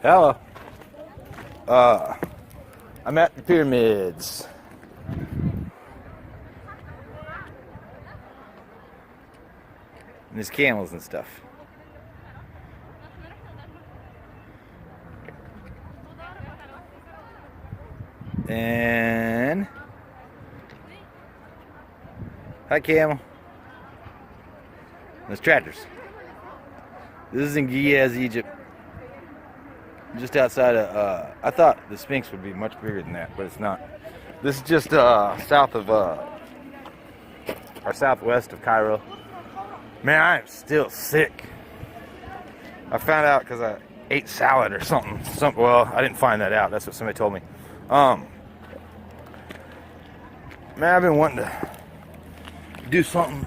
Hello. I'm at the pyramids. And there's camels and stuff. And hi, camel. There's tractors. This is in Giza, Egypt. Just outside of, I thought the Sphinx would be much bigger than that, but it's not. This is just south of, or southwest of Cairo. Man, I am still sick. I found out because I ate salad or something. Well, I didn't find that out. That's what somebody told me. Man, I've been wanting to do something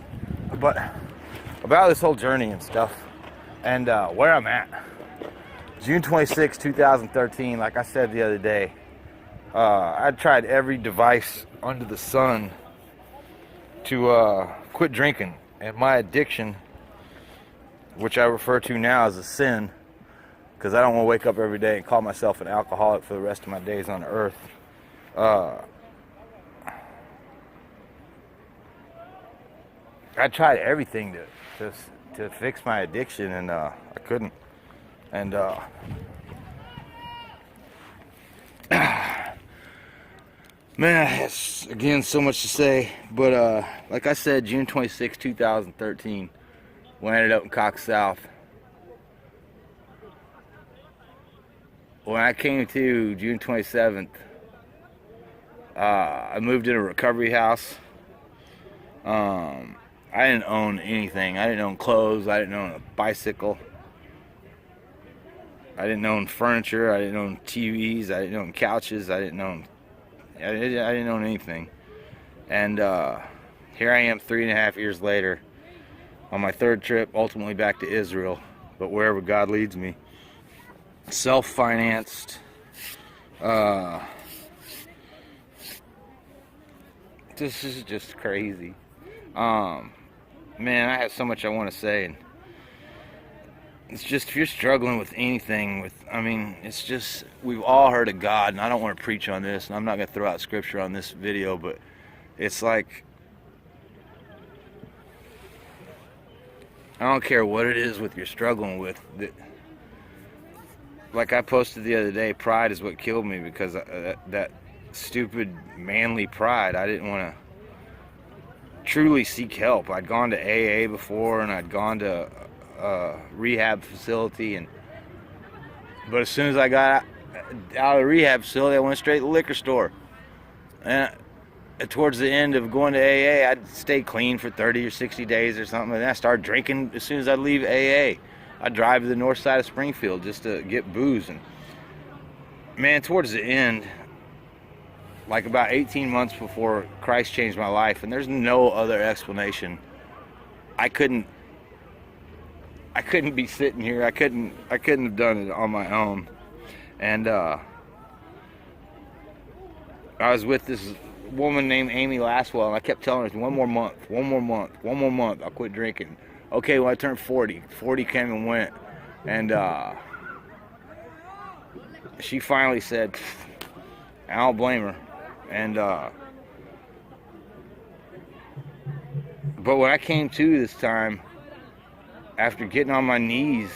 about this whole journey and stuff, and where I'm at. June 26, 2013, like I said the other day, I tried every device under the sun to quit drinking. And my addiction, which I refer to now as a sin, because I don't want to wake up every day and call myself an alcoholic for the rest of my days on earth. I tried everything to fix my addiction, and I couldn't. And man, it's again so much to say, but like I said, June 26, 2013, when I ended up in Cox South. When I came to June 27th, I moved in a recovery house. I didn't own anything. I didn't own clothes. I didn't own a bicycle. I didn't own furniture. I didn't own TVs. I didn't own couches. I didn't own anything. And here I am 3.5 years later on my third trip, ultimately back to Israel, but wherever God leads me. Self-financed. This is just crazy. Man, I have so much I want to say, and it's just, if you're struggling with anything, it's just, we've all heard of God, and I don't want to preach on this, and I'm not going to throw out scripture on this video, but it's like, I don't care what it is with you're struggling with. Like I posted the other day, pride is what killed me, because that stupid manly pride, I didn't want to truly seek help. I'd gone to AA before, and I'd gone to rehab facility, but as soon as I got out of the rehab facility, I went straight to the liquor store. And towards the end of going to AA, I'd stay clean for 30 or 60 days or something, and then I started drinking as soon as I'd leave AA. I'd drive to the north side of Springfield just to get booze. And man, towards the end, like about 18 months before Christ changed my life, and there's no other explanation, I couldn't be sitting here. I couldn't have done it on my own. And I was with this woman named Amy Laswell, and I kept telling her, one more month, I'll quit drinking. Okay, when I turned 40 came and went, and she finally said, I don't blame her. And but when I came to this time, after getting on my knees,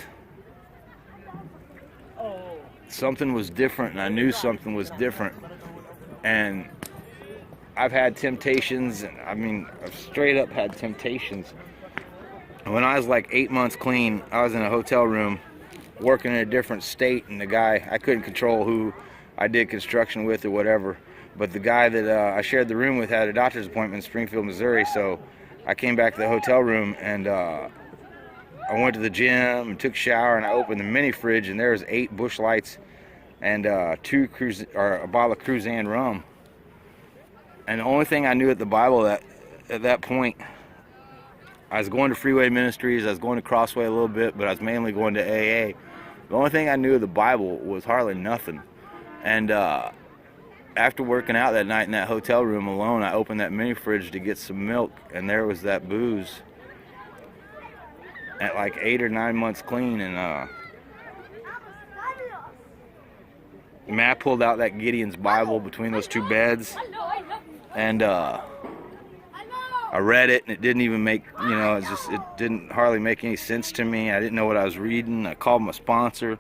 something was different, and I knew something was different. And I've had temptations, and I've straight up had temptations. When I was like 8 months clean, I was in a hotel room working in a different state, and the guy, I couldn't control who I did construction with or whatever, but the guy that I shared the room with had a doctor's appointment in Springfield, Missouri, so I came back to the hotel room, and I went to the gym and took a shower, and I opened the mini fridge, and there was 8 Busch Lights and a bottle of Cruzan rum. And the only thing I knew at the Bible at that point, I was going to Freeway Ministries, I was going to Crossway a little bit, but I was mainly going to AA. The only thing I knew of the Bible was hardly nothing. And after working out that night in that hotel room alone, I opened that mini fridge to get some milk, and there was that booze at like 8 or 9 months clean. And Matt pulled out that Gideon's Bible between those two beds, and I read it, and it didn't even make, it didn't hardly make any sense to me. I didn't know what I was reading. I called my sponsor.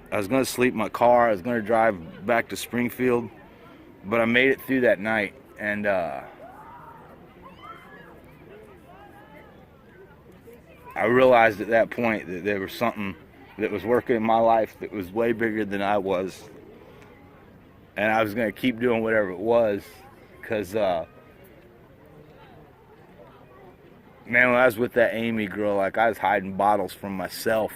I was going to sleep in my car. I was going to drive back to Springfield, but I made it through that night, and I realized at that point that there was something that was working in my life that was way bigger than I was, and I was going to keep doing whatever it was, because man, when I was with that Amy girl, like, I was hiding bottles from myself.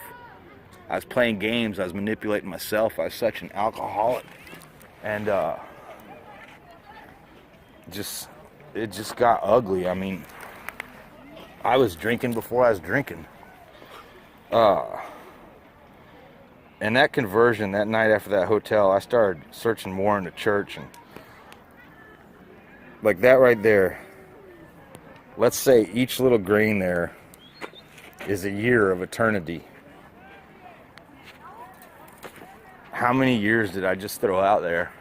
I was playing games. I was manipulating myself. I was such an alcoholic. And it just got ugly. I mean, I was drinking before I was drinking. And that conversion, that night after that hotel, I started searching more into church. And like that right there, let's say each little grain there is a year of eternity. How many years did I just throw out there?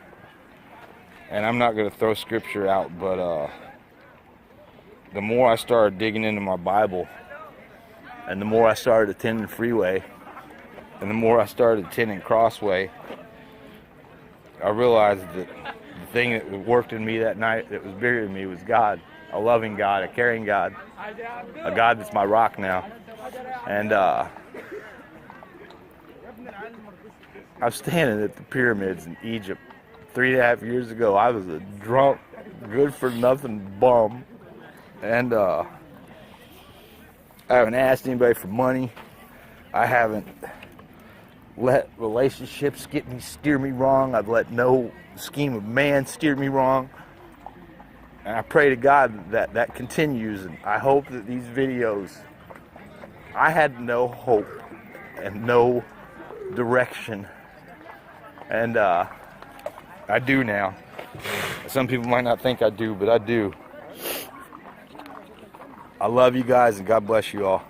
And I'm not going to throw scripture out, but the more I started digging into my Bible, and the more I started attending Freeway, and the more I started attending Crossway, I realized that the thing that worked in me that night that was bigger than me was God. A loving God, a caring God, a God that's my rock now. And I was standing at the pyramids in Egypt 3.5 years ago. I was a drunk, good-for-nothing bum. And I haven't asked anybody for money. I haven't let relationships steer me wrong. I've let no scheme of man steer me wrong. And I pray to God that that continues. And I hope that these videos, I had no hope and no direction. And I do now. Some people might not think I do, but I do. I love you guys, and God bless you all.